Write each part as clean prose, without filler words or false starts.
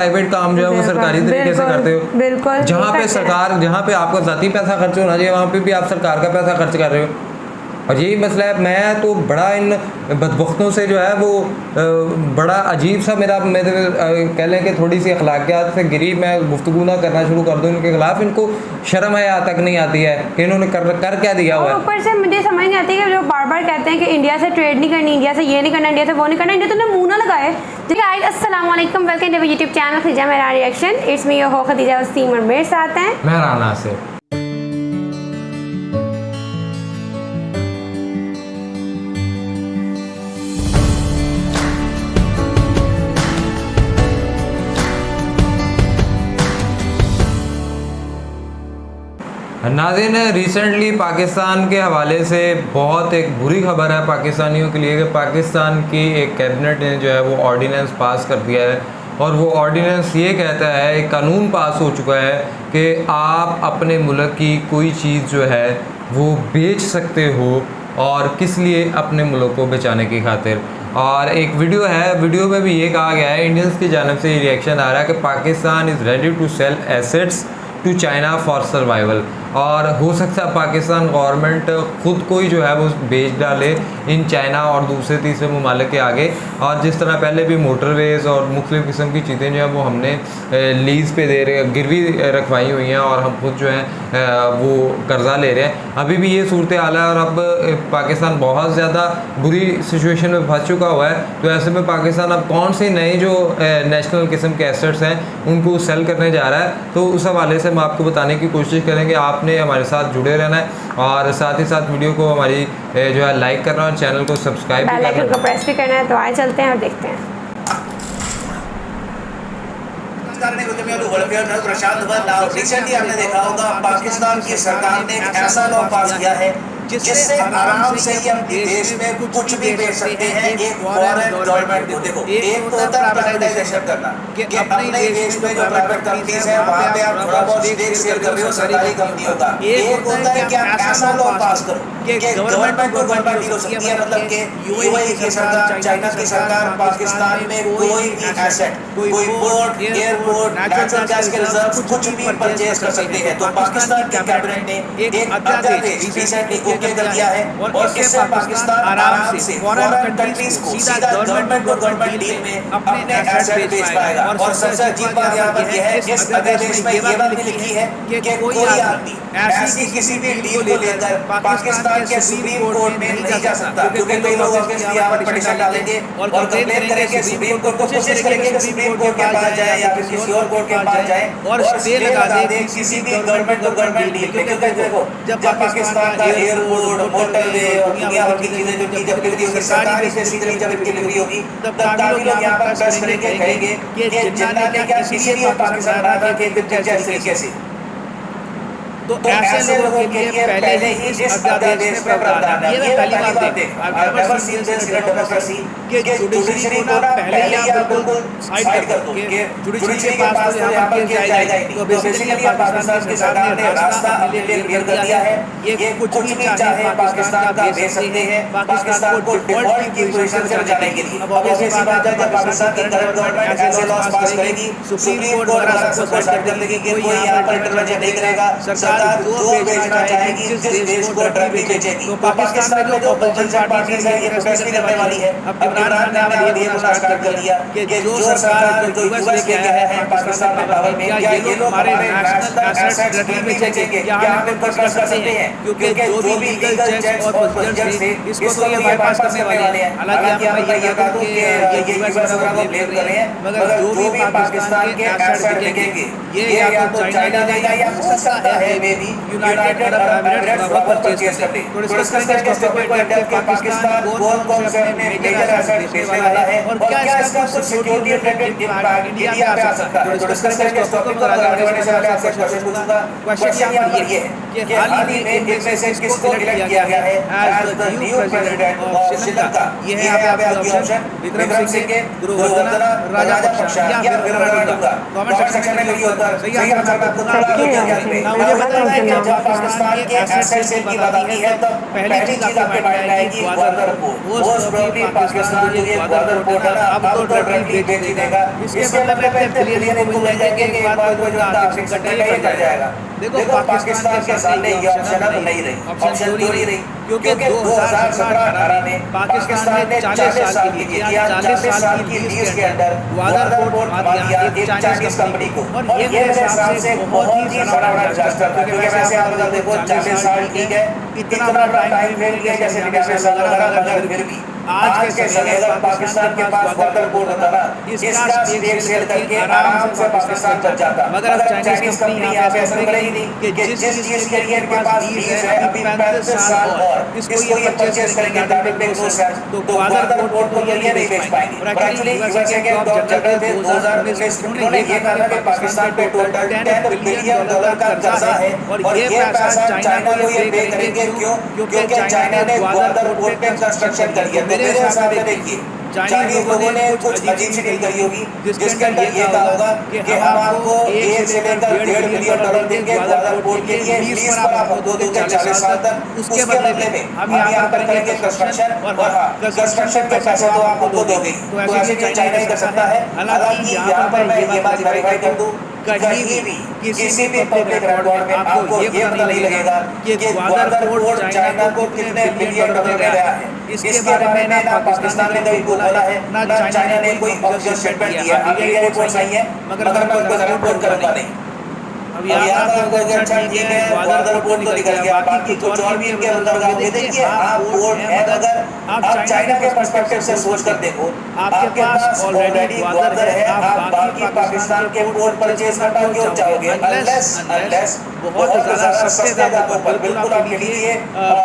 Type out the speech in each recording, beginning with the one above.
Private काम जो है वो सरकारी तरीके से करते हो। बिल्कुल। जहाँ पे सरकार, जहाँ पे आपका ज़ाती पैसा खर्च होना चाहिए वहाँ पे भी आप सरकार का पैसा खर्च कर रहे हो। और यही मसला है। मैं तो बड़ा इन बदबख्तों से जो है वो बड़ा अजीब सा मेरे कह लें कि थोड़ी सी अखलाकियात से गिरी मैं गुफ्तगू ना करना शुरू कर दूँ इनके खिलाफ। इनको शर्म हया तक नहीं आती है कि इन्होंने कर क्या दिया हुआ है। ऊपर से मुझे समझ नहीं आती कि जो बार बार कहते हैं कि इंडिया से ट्रेड नहीं करनी, इंडिया से ये नहीं करना, इंडिया से वो नहीं करना, इंडिया तो मुँह ना लगाए। गाइस अस्सलाम वालेकुम, welcome to YouTube channel Khadija Mehran reaction. It's me your host Khadija Waseem और मेरे साथ हैं मेहराना से। नाज़रीन, रिसेंटली पाकिस्तान के हवाले से बहुत एक बुरी खबर है पाकिस्तानियों के लिए कि पाकिस्तान की एक कैबिनेट ने जो है वो ऑर्डिनेंस पास कर दिया है। और वो ऑर्डिनेंस ये कहता है, एक कानून पास हो चुका है कि आप अपने मुल्क की कोई चीज़ जो है वो बेच सकते हो। और किस लिए? अपने मुल्क को बचाने की खातिर। और एक वीडियो है, वीडियो में भी ये कहा गया है, इंडियंस की जानिब से ये रिएक्शन आ रहा है कि Pakistan is ready to sell assets to China for survival. और हो सकता है पाकिस्तान गवर्नमेंट ख़ुद को ही जो है वो बेच डाले इन चाइना और दूसरे तीसरे ममालिक के आगे। और जिस तरह पहले भी मोटरवेज़ और मुख्तलिफ़ किस्म की चीज़ें जो है वो हमने लीज़ पे दे रहे, गिरवी रखवाई हुई हैं और हम खुद जो है वो कर्ज़ा ले रहे हैं। अभी भी ये सूरत हाल है और अब पाकिस्तान बहुत ज़्यादा बुरी सिचुएशन में फंस चुका हुआ है। तो ऐसे में पाकिस्तान अब कौन से नए जो नेशनल किस्म के एसेट्स हैं उनको सेल करने जा रहा है। तो उस हवाले से हम आपको बताने की कोशिश करेंगे। आपने हमारे साथ जुड़े रहना है और साथ ही साथ वीडियो को हमारी जो है लाइक करना और चैनल को सब्सक्राइब भी करना, को प्रेस भी करना है। तो आए चलते हैं और देखते हैं। रिसेंटली आपने देखा होगा पाकिस्तान की सरकार ने एक ऐसा लॉ पास किया है जिससे आराम से ही अपने देश में कुछ भी बेच सकते हैं एक फॉरेन गवर्नमेंट को। देखो, एक तो होता है प्राइवेटाइजेशन करना कि अपने देश में जो प्राइवेट कंपनीज है वहाँ पे आप थोड़ा बहुत स्टेक शेयर कर रहे हो सरकारी कंपनियों का। एक होता है कि आप ऐसा लॉ पास करो कि गवर्नमेंट को गवर्नमेंट डील हो सकती है। मतलब कि यूएई की सरकार, चाइना की सरकार पाकिस्तान में कोई भी एसेट, कोई पोर्ट, एयरपोर्ट, नेचुरल गैस के रिजर्व कुछ भी परचेज कर सकते हैं। तो पाकिस्तान की कैबिनेट ने एक अध्यादेश रिसेंटली कर दिया है और इससे पाकिस्तान आराम से फॉरेन कंट्रीज को सीधा गवर्नमेंट को गवर्नमेंट डील में अपने एसेट बेच पाएगा। और सबसे अजीब बात यहाँ पर यह है, इस अध्यादेश में ये बात भी लिखी है कि कोई आदमी ऐसी किसी भी डील को लेकर पाकिस्तान के सुप्रीम कोर्ट में नहीं जा सकता, क्योंकि कई लोग ऑब्वियसली यहाँ पर पिटीशन डालेंगे और कंप्लेन करेंगे, सुप्रीम कोर्ट को कोशिश करेंगे कि सुप्रीम कोर्ट के पास जाए या फिर किसी और कोर्ट के पास जाए और स्टे लगा दे किसी भी गवर्नमेंट को गवर्नमेंट डील पे। क्योंकि देखो, जब पाकिस्तान का एयरपोर्ट, मोटरवे और दुनिया भर की चीजें जो की जब डिलीवरी होगी, सरकारी बेसिकली जब इनकी डिलीवरी होगी, तब काफी लोग यहाँ पर प्रेस करेंगे, कहेंगे कि जिन्ना ने क्या किसी भी पाकिस्तान राजा के जैसे तरीके से। तो ऐसे लोगों के लिए पहले ही इस अध्यादेश में प्रावधान है। ये पहली बात देख, I've never seen this in a democracy कि जुडिशरी को ना पहले ही आप बिल्कुल साइड कर दो कि जुडिशरी के पास तो यहाँ पर किया जाएगा ही नहीं। तो बेसिकली पाकिस्तान की सरकार ने रास्ता अपने लिए क्लियर कर दिया है। ये कुछ भी चाहे पाकिस्तान का दे सकते हैं, पाकिस्तान को डिफॉल्ट की पोजीशन से बचाने के लिए। अब ऐसी बात है जब पाकिस्तान की करंट गवर्नमेंट ऐसे लॉज पास करेगी, सुप्रीम कोर्ट को साइड कर देगी कि कोई यहाँ पर इंटरवेंशन नहीं करेगा। सरकार जो बेचना चाहेगी, जिस देश को ड्रग भी बेचेगी। तो पाकिस्तान में जो अपोजिशन पार्टीज है ये प्रोटेस्ट भी करने वाली है। अब इमरान खान ने ये बोलना स्टार्ट कर दिया कि जो सरकार जो यूएस लेके आया है पाकिस्तान में पावर में, क्या ये लोग हमारे नेशनल एसेट्स ड्रग भी बेचेंगे, क्या हम इन पर ट्रस्ट कर सकते हैं? क्योंकि जो भी लीगल चेक्स और प्रोसीजर्स थे इसको तो ये बाईपास करने वाले हैं। हालांकि मैं ये बता दूं कि ये यूएस वगैरह को ब्लेम कर रहे हैं, मगर जो भी पाकिस्तान के एसेट बिकेंगे ये या तो चाइना देगा या हो सकता है may be United Arab Emirates वापस परचेज कर ले। तो डिस्कस करेंगे इस टॉपिक पर कि पाकिस्तान कौन से अपने मेजर एसेट बेचने वाला है और क्या इसका कुछ सिक्योरिटी रिलेटेड इम्पैक्ट इंडिया पे आ सकता है। तो डिस्कस करेंगे इस टॉपिक पर। आगे बढ़ने से पहले आपसे क्वेश्चन पूछूंगा। क्वेश्चन यहाँ पर ये है कि हाल ही में इनमें से किसको इलेक्ट किया गया है as the new president of Sri Lanka? ये है यहाँ पे आपके ऑप्शन, विक्रम सिंघे, गुरुवर्धन राजपक्षा या फिर रणधीर। कमेंट सेक्शन में लिखिए उत्तर। सही आंसर मैं आपको थोड़ा समझ है कि करना। जब पाकिस्तान के एसेट सेल की बात आती है तब पहली चीज आपके माइंड में आएगी Gwadar port. Most probably Pakistan जो ये ग्वादर पोर्ट है ना अब तो डायरेक्टली बेच ही देगा। इसके मतलब है इतने बिलियन इनको मिल जाएंगे कि एक बार को जो उनका आर्थिक संकट है ये कट जाएगा। देखो पाकिस्तान के सामने ये ऑप्शन अब नहीं रही, ऑप्शन दो नहीं रही, क्योंकि 2017-18 में पाकिस्तान ने 40 साल की नीति, 40 साल की लीज के अंदर ग्वादर पोर्ट खरीद दिया एक चाइनीज कंपनी को। और ये मेरे हिसाब से बहुत ही बड़ा डिजास्टर था, क्योंकि वैसे आप अगर देखो 40 साल ठीक है, इतना बड़ा टाइम फ्रेम लिया जैसे 50 साल वगैरह, मगर फिर भी आज के समय अगर पाकिस्तान के पास ग्वादर पोर्ट होता ना, इसका स्टेक सेल करके आराम से पाकिस्तान बच जाता। मगर चाइनीज कंपनी यहाँ पे ऐसा करेगी नहीं कि जिस चीज के लिए इनके पास लीज है अभी 35 साल और इसको ये परचेज करेंगे टारगेट पे 2 साल, तो ग्वादर पोर्ट को ये नहीं बेच पाएंगे। और एक्चुअली यूएसए के जनरल थे 2019 उन्होंने ये कहा कि पाकिस्तान पे टोटल $10 बिलियन का कर्जा है और ये पैसा चाइना को ये पे करेंगे। क्यों? क्योंकि चाइना ने ग्वादर पोर्ट पे कंस्ट्रक्शन करी है। मेरे हिसाब से देखिए चाइनीज लोगों ने कुछ अजीब सी डील करी होगी जिसके अंदर ये कहा होगा कि हम आपको 1 से लेकर $1.5 बिलियन देंगे ग्वादर पोर्ट के लिए, लीज पर आप हमको दोगे 40 साल तक, उसके बदले में हम यहाँ पर करेंगे कंस्ट्रक्शन और हाँ कंस्ट्रक्शन के पैसे तो आप हमको दोगे। तो ऐसे चाइना ही कर सकता है। हालांकि यहाँ पर मैं ये बात वेरीफाई कर दूं, कहीं भी किसी भी पब्लिक रिकॉर्ड में आपको ये पता नहीं लगेगा कि ग्वादर पोर्ट चाइना को कितने बिलियन डॉलर में गया है। इसके बारे में ना पाकिस्तान ने कभी बोला है ना चाइना ने कोई ऑफिशियल स्टेटमेंट दिया है। ये रिपोर्ट्स आई है मगर मैं उनको जरा रिपोर्ट करूंगा नहीं। अब यहाँ पर आपको अगर चेक किए गए ग्वादर पोर्ट तो निकल गया, बाकी कुछ और भी इनके अंदर ये देखिए आप पोर्ट है मगर आप चाइना के पर्सपेक्टिव से सोच कर देखो आपके पास ऑलरेडी ग्वादर है, आप बाकी पाकिस्तान के पोर्ट परचेज करना क्यों चाहोगे? अनलेस बहुत ज़्यादा सस्ते दामों पर बिल्कुल आपके लिए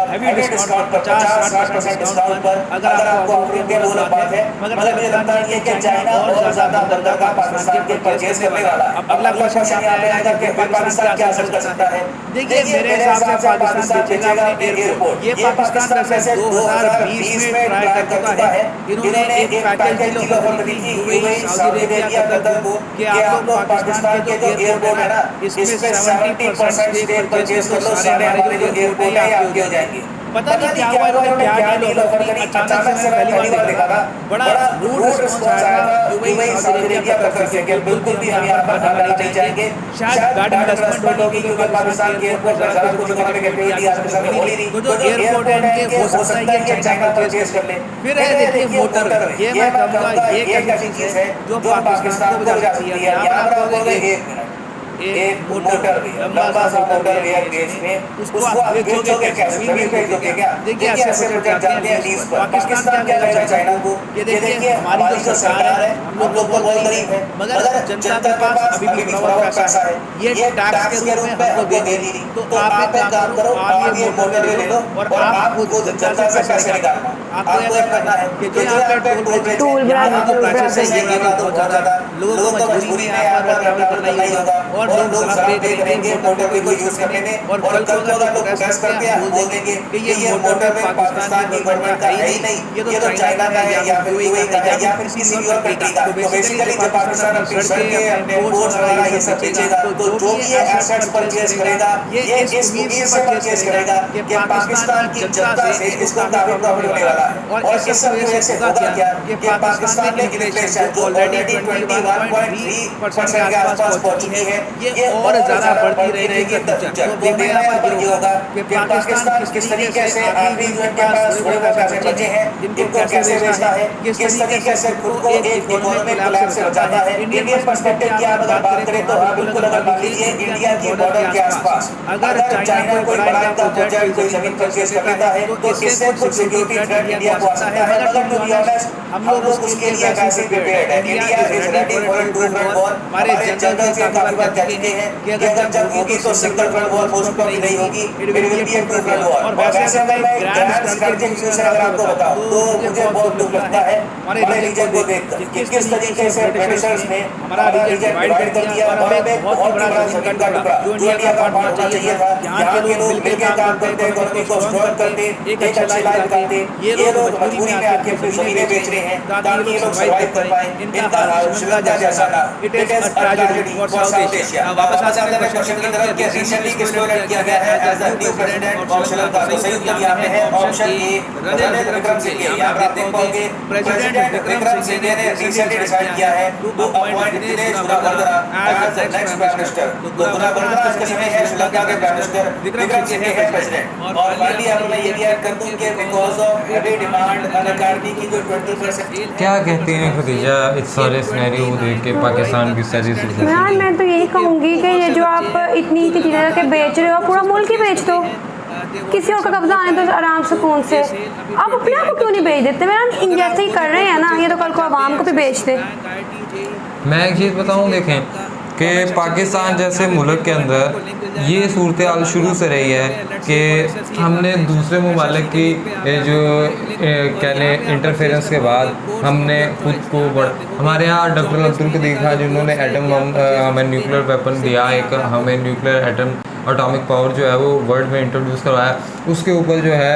हैवी डिस्काउंट पर 50-60% डिस्काउंट पर अगर आपको अप्रूव के बोला बात है। मगर मुझे लगता है कि चाइना और ज़्यादा बंदरगाह पाकिस्तान के परचेज करने वाला है। अगला क्वेश्चन यहाँ पे आएगा कि पाकिस्तान क्या असर कर सकता है? देखिए मेरे हिसाब से पाकिस्तान बेचेगा एयरपोर्ट। ये पाकिस्तान वैसे 2020 में ट्राई कर चुका है। इन्होंने एक पैकेज डील ऑफर करी थी यूएई, सऊदी अरेबिया, कतर को कि आप लोग पाकिस्तान के जो एयरपोर्ट है ना इसमें 70% स्टेक परचेज कर लो, सारे हमारे जो एयरपोर्ट है आपके हो जाएंगे। पता नहीं क्या हुआ, इन्होंने क्या डील ऑफर करी, अचानक से मैं पहली बार देखा था बड़ा रूड रिस्पॉन्स आया था यूएई, सऊदी अरेबिया, कतर से कि बिल्कुल भी हम यहाँ पर खाना नहीं जाएंगे। शायद बैड इन्वेस्टमेंट होगी क्योंकि पाकिस्तान के एयरपोर्ट पर ज़्यादा कुछ इकोनॉमिक एक्टिविटी आज के समय हो ही नहीं। तो जो एयरपोर्ट है इनके हो सकता है कि चाइना परचेज कर ले। फिर है देखिए मोटरवे, ये मैं कहूँगा ये एक ऐसी चीज़ है जो पाकिस्तान को जा सकती है। यहाँ पर आप बोलोगे एक मोटरवे, लंबा सा मोटरवे है देश में, उसको आप बेचोगे कैसे? जमीन पे बेचोगे क्या? देखिए ऐसे प्रोजेक्ट जाते हैं लीज पर। पाकिस्तान क्या करेगा चाइना को कि देखिए हमारी जो सरकार है हम लोग तो बहुत गरीब है मगर जनता के पास अभी भी थोड़ा बहुत पैसा है, ये टैक्स के रूप में हमको दे दी नहीं। तो आप एक काम करो, आप ये मोटरवे ले लो और आप खुद जनता से पैसे निकालना। आपको ये करना है कि जो यहाँ पे टोल प्राइसेस है ये बात बहुत ज़्यादा लोगों को मजबूरी में यहाँ पर ट्रैवल करना ही होगा और लोग ज़रा पे करेंगे मोटरवे को यूज़ करने में। और कल को अगर लोग प्रोटेस्ट करते हैं बोल देंगे कि ये मोटरवे पाकिस्तान की गवर्नमेंट का है ही नहीं, ये तो चाइना का है या फिर यूएई का है या फिर किसी और कंट्री का। तो बेसिकली जब पाकिस्तान अपनी सड़कें अपने पोर्ट्स वगैरह ये सब बेचेगा तो जो भी ये एसेट्स परचेज करेगा ये इस उम्मीद से परचेज करेगा कि पाकिस्तान की जनता से इसको काफी प्रॉफिट होने वाला है। और इस सब वजह से होगा क्या कि पाकिस्तान में इन्फ्लेशन जो ऑलरेडी 21.3% के आसपास पहुंच चुकी है ये और ज़्यादा बढ़ती रहेगी। तो मेरा पर ये होगा कि पाकिस्तान किस तरीके से आखिरी जो इनके पास थोड़े बहुत पैसे बचे हैं इनको कैसे बेचता है, किस तरीके से खुद को एक इकोनॉमिक कोलैप्स से बचाता है। इंडियन पर्सपेक्टिव की आप अगर बात करें तो हाँ बिल्कुल अगर मान लीजिए इंडिया की बॉर्डर के आसपास अगर चाइना कोई बड़ा इनका प्रोजेक्ट कोई जमीन परचेज कर लेता है तो इससे कुछ सिक्योरिटी थ्रेट इंडिया को आ सकता है। मगर टू बी ऑनेस्ट हम लोग उसके लिए वैसे प्रिपेयर्ड है। India is ready for two front war. हमारे जनरल से काफी बार कह चुके हैं कि अगर जब होगी तो single front war most probably नहीं होगी, it will be a two front war. और वैसे अगर मैं ग्रैंड स्ट्रेटेजिक फ्यूचर अगर आपको बताऊं तो मुझे बहुत दुख लगता है हमारे रीजन को देखकर कि किस तरीके से ब्रिटिशर्स ने हमारा रीजन डिवाइड कर दिया और हमें एक बहुत बड़ा जमीन का टुकड़ा जो इंडिया का पार्ट होना चाहिए था। यहाँ के लोग मिलकर काम करते, इकोनॉमी को स्ट्रॉन्ग करते, एक अच्छी लाइफ निकालते। ये लोग मजबूरी में आके अपनी जमीनें बेच रहे हैं ताकि ये लोग सर्वाइव कर पाए। इनका इंडिया जैसा था, it is a tragedy for south Asia. वापस आ जाते हैं क्वेश्चन की तरफ कि रिसेंटली किसको इलेक्ट किया गया है as the new president of Sri Lanka. तो सही उत्तर यहाँ पे है ऑप्शन ए, रणिल विक्रमसिंघे। यहाँ पर आप देख पाओगे प्रेसिडेंट विक्रमसिंघे ने रिसेंटली डिसाइड किया है to appoint Dinesh Gunawardena as the next prime minister. तो गुणावर्धना आज के समय है श्रीलंका के प्राइम मिनिस्टर, विक्रमसिंघे है प्रेसिडेंट। और फाइनली आप मैं ये भी ऐड कर दूं कि because of heavy demand Unacademy की जो 20% क्या कहती हैं खदीजा इस सारे सिनेरियो को देख के पाकिस्तान की स्ट्रेटजी? मैं तो यही कहूँगी कि ये जो आप इतनी चीज़ें के बेच रहे हो, पूरा मुल्क ही बेच दो, किसी और का कब्जा आने तो आराम सुकून से। आप अपने आप को क्यों नहीं बेच देते? मैम इंडिया से ही कर रहे हैं ना, ये तो कल को आवाम को भी बेच दे। मैं एक चीज़ बताऊँ, देखें कि पाकिस्तान जैसे मुल्क के अंदर ये सूरत हाल शुरू से रही है कि हमने दूसरे ममालिक की जो कहने इंटरफेरेंस के बाद हमने खुद को हमारे यहाँ डॉक्टर अब्दुल कदीर खान जिन्होंने एटम हमें न्यूक्लियर वेपन दिया, एक हमें न्यूक्लियर एटम एटॉमिक पावर जो है वो वर्ल्ड में इंट्रोड्यूस करवाया, उसके ऊपर जो है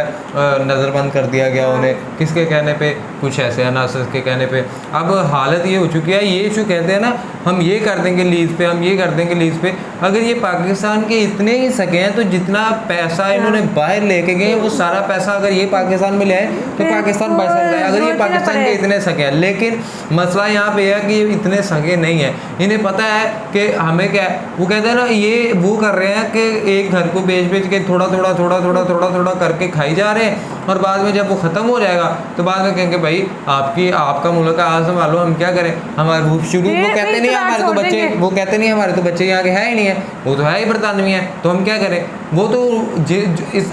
नज़रबंद कर दिया गया उन्हें। किसके कहने पे? कुछ ऐसे अनासर के कहने पे। अब हालत ये हो चुकी है, ये जो कहते हैं ना हम ये कर देंगे लीज पे, हम ये कर देंगे लीज पे। अगर ये पाकिस्तान के इतने ही सके हैं तो जितना पैसा इन्होंने बाहर लेके गए वो सारा पैसा अगर ये पाकिस्तान में ले आए तो पाकिस्तान बढ़ सकता है, अगर ये पाकिस्तान के इतने सके हैं। लेकिन मसला यहाँ पे है कि ये इतने सके नहीं है। इन्हें पता है कि हमें क्या है, वो कहते हैं ना ये वो कर रहे हैं कि एक घर को बेच बेच के थोड़ा थोड़ा थोड़ा थोड़ा थोड़ा थोड़ा करके खाई जा रहे हैं, और बाद में जब वो ख़त्म हो जाएगा तो बाद में कहेंगे भाई आपका मुल्क आज संभालो, हम क्या करें। हमारे वो शुरू वो कहते नहीं हमारे तो बच्चे, वो कहते नहीं हमारे तो बच्चे यहाँ के है ही नहीं है, वो तो है ही बरतानवी है, तो हम क्या करें। वो तो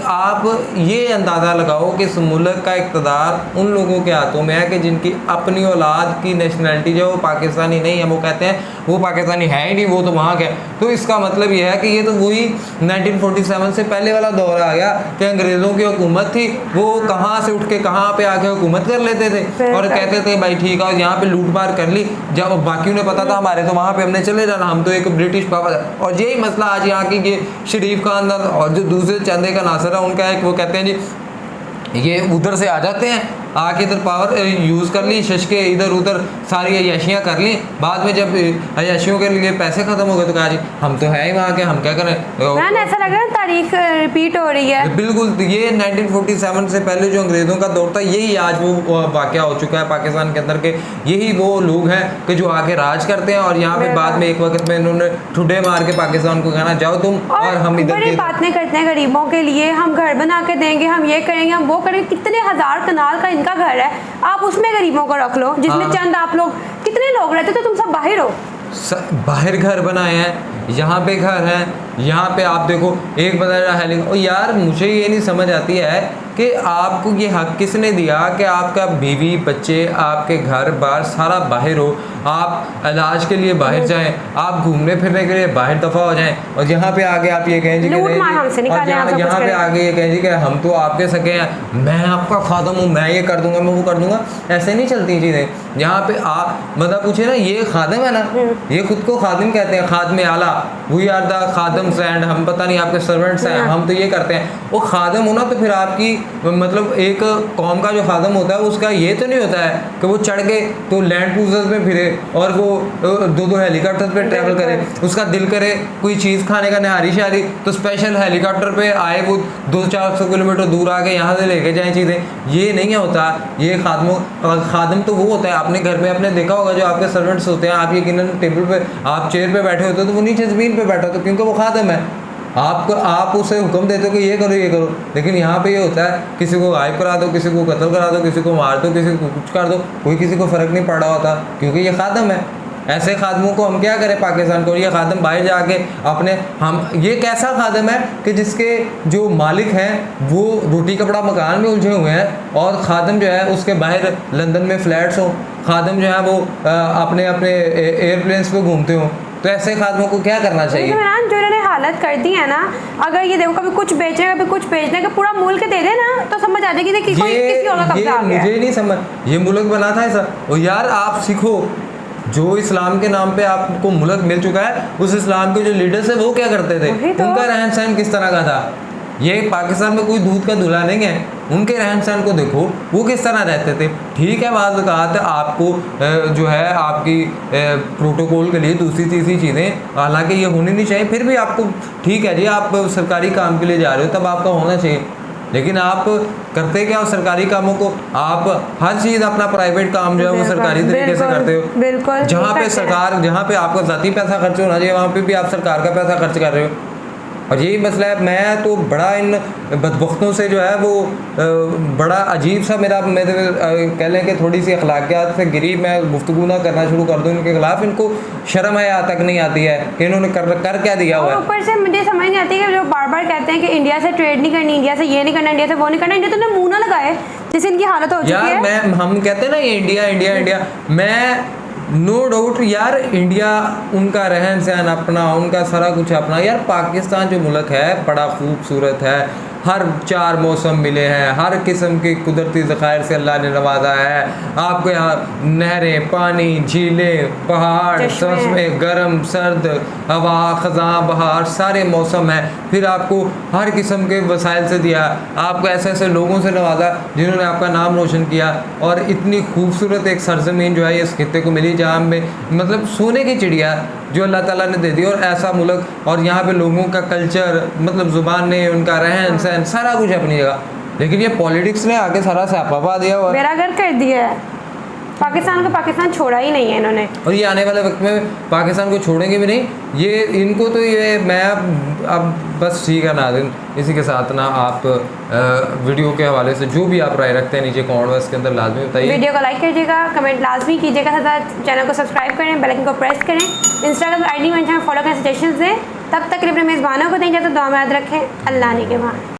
आप ये अंदाज़ा लगाओ कि इस मुल्क का इक़्तिदार उन लोगों के हाथों में है कि जिनकी अपनी औलाद की नेशनलिटी जो वो पाकिस्तानी नहीं है, वो कहते हैं वो पाकिस्तानी है ही नहीं, वो तो वहाँ के। तो इसका मतलब ये है कि ये तो वही 1947 से पहले वाला दौर आ गया कि अंग्रेज़ों की हुकूमत थी, वो कहाँ से उठ के कहाँ पे आके हुकूमत कर लेते थे और कहते थे भाई ठीक है यहाँ पे लूट मार कर ली, जब बाकियों ने पता था हमारे तो वहाँ पे हमने चले जाना, हम तो एक ब्रिटिश पावर। और यही मसला आज यहाँ की ये शरीफ खान और जो दूसरे चंदे का नासर है उनका है कि वो कहते हैं जी ये उधर से आ जाते हैं, आके इधर पावर यूज़ कर ली, शशके इधर उधर सारी अयाशियाँ कर ली, बाद में जब अयाशियों के लिए पैसे ख़त्म हो गए तो कहा जी हम तो है ही वहाँ के, हम क्या करें। ऐसा लग रहा है तारीख रिपीट हो रही है। बिल्कुल, ये 1947 से पहले जो अंग्रेज़ों का दौर था यही आज वो वाक़या हो चुका है पाकिस्तान के अंदर के। यही वो लोग हैं कि जो आके राज करते हैं और यहाँ पे बाद में एक वक्त में इन्होंने ठुडे मार के पाकिस्तान को कहना जाओ तुम और हम इधर बड़ी बातें करते हैं गरीबों के लिए, हम घर बना के देंगे, हम ये करेंगे, हम वो करेंगे। कितने हज़ार कनाल का इनका घर है, आप उसमें गरीबों को रख लो जिसमें चंद आप लोग, कितने लोग रहते तो तुम सब बाहर हो। बाहर घर बनाए हैं, यहाँ पे घर हैं, यहाँ पे आप देखो एक बता रहा है। और यार मुझे ये नहीं समझ आती है कि आपको ये हक किसने दिया कि आपका बीवी बच्चे आपके घर बार सारा बाहर हो, आप इलाज के लिए बाहर जाएं, आप घूमने फिरने के लिए बाहर दफ़ा हो जाएं, और यहाँ पे आगे आप ये कहें जी कि यहाँ पे आगे ये कहें जी कि हम तो आपके सके हैं, मैं आपका खादम हूँ, मैं ये कर दूंगा, मैं वो कर दूंगा। ऐसे नहीं चलती चीज़ें। यहाँ पे आप मतलब पूछे ना ये खादम है ना, ये खुद को खादिम कहते हैं, खादम आला, वी आर द खादम्स एंड हम पता नहीं आपके सर्वेंट्स हैं, हम तो ये करते हैं। वो खादम हो ना तो फिर आपकी मतलब एक कौम का जो खादम होता है उसका ये तो नहीं होता है कि वो चढ़ के तो लैंड क्रूजर्स में फिरे और वो दो हेलीकॉप्टर पे ट्रैवल करे, उसका दिल करे कोई चीज़ खाने का नहारी शहारी तो स्पेशल हेलीकॉप्टर पे आए, वो 200-400 किलोमीटर दूर आके यहाँ से लेके जाएँ चीज़ें। ये नहीं होता। ये खादम तो वो होता है, आपने घर में आपने देखा होगा जो आपके सर्वेंट्स होते हैं, आप यकीनन टेबल पे आप चेयर पे बैठे होते हो तो वो नीचे ज़मीन पे बैठा होता है क्योंकि वो खादम है। आप उसे हुक्म देते हो कि ये करो ये करो, लेकिन यहाँ पे ये होता है किसी को गायब करा दो, किसी को कत्ल करा दो, किसी को मार दो, किसी को कुछ कर दो, कोई किसी को फ़र्क नहीं पड़ रहा होता क्योंकि ये खादम है। ऐसे खादमों को हम क्या करें पाकिस्तान को। ये खादम बाहर जाके अपने हम ये कैसा खादम है कि जिसके जो मालिक हैं वो रोटी कपड़ा मकान में उलझे हुए हैं और खादम जो है उसके बाहर लंदन में फ्लैट्स हों, खादम जो है वो अपने अपने एयरप्लेन्स पे घूमते हों। तो ऐसे खादमों को क्या करना चाहिए? जो इन्होंने हालत कर दी है ना, अगर ये देखो कभी कुछ बेचने कभी कुछ बेचने का पूरा मुल्क दे दे ना तो समझ आ जाएगी कि कोई किसी और का कब्जा आ गया। मुझे नहीं समझ, ये मुल्क बना था ऐसा। और यार आप सीखो, जो इस्लाम के नाम पे आपको मुल्क मिल चुका है उस इस्लाम के जो लीडर्स है वो क्या करते थे, उनका रहन सहन किस तरह का था। ये पाकिस्तान में कोई दूध का दूल्हा नहीं है। उनके रहन सहन को देखो, वो किस तरह रहते थे। ठीक है, बात कहा आपको जो है आपकी प्रोटोकॉल के लिए दूसरी तीसरी चीज़ें, हालांकि ये होनी नहीं चाहिए, फिर भी आपको ठीक है जी, आप सरकारी काम के लिए जा रहे हो तब आपका होना चाहिए। लेकिन आप करते क्या हो सरकारी कामों को, आप हर चीज़ अपना प्राइवेट काम जो है वो सरकारी तरीके से करते हो। बिल्कुल, जहाँ पे सरकार, जहाँ पे आपका ज़ाती पैसा खर्च होना चाहिए वहाँ पे भी आप सरकार का पैसा खर्च कर रहे हो। और यही मसला है। मैं तो बड़ा इन बदबख्तों से जो है वो बड़ा अजीब सा मेरे कह लें कि थोड़ी सी अखलाकियात से गिरी मैं गुफ्तगू ना करना शुरू कर दूँ इनके खिलाफ। इनको शर्म हया तक नहीं आती है कि इन्होंने कर क्या दिया हुआ है। ऊपर से मुझे समझ नहीं आती कि जो बार बार कहते हैं कि इंडिया से ट्रेड नहीं करनी, इंडिया से ये नहीं करना, इंडिया से वो नहीं करना। इंडिया तो मुँह ना लगाए जैसे इनकी हालत हो चुकी है। यार हम कहते हैं ना ये इंडिया इंडिया इंडिया, मैं नो डाउट यार इंडिया उनका रहन सहन अपना, उनका सारा कुछ अपना। यार पाकिस्तान जो मुल्क है बड़ा खूबसूरत है, हर 4 मौसम मिले हैं, हर किस्म के कुदरती ज़खायर से अल्लाह ने नवाजा है। आपको यहाँ नहरें, पानी, झीलें, पहाड़, चश्मे, गर्म सर्द हवा, ख़ज़ां, बहार, सारे मौसम हैं। फिर आपको हर किस्म के वसाइल से दिया, आपको ऐसे ऐसे लोगों से नवाजा जिन्होंने आपका नाम रोशन किया। और इतनी खूबसूरत एक सरजमीन जो है इस खित्ते को मिली जहाँ में मतलब सोने की चिड़िया जो अल्लाह ताला ने दे दी। और ऐसा मुल्क, और यहाँ पे लोगों का कल्चर मतलब ज़ुबान ने, उनका रहन सहन सारा कुछ अपनी जगह। लेकिन ये पॉलिटिक्स ने आके सारा स्यापा पा दिया हुआ, मेरा घर कर दिया है। पाकिस्तान को पाकिस्तान छोड़ा ही नहीं है इन्होंने, और ये आने वाले वक्त में पाकिस्तान को छोड़ेंगे भी नहीं। ये इनको तो ये मैं अब बस ठीक है नाज़रीन, इसी के साथ ना आप वीडियो के हवाले से जो भी आप राय रखते हैं नीचे कमेंट बॉक्स के अंदर लाजमी बताइए। वीडियो को लाइक कीजिएगा, कमेंट लाजमी कीजिएगा, साथ चैनल को सब्सक्राइब करें, बेल आइकन को प्रेस करें, इंस्टाग्राम आईडी में फॉलो करें, सजेशंस दें। तब तक अपने मेज़बानों को देंगे तो दुआ में याद रखें। अल्लाह ने के बाद।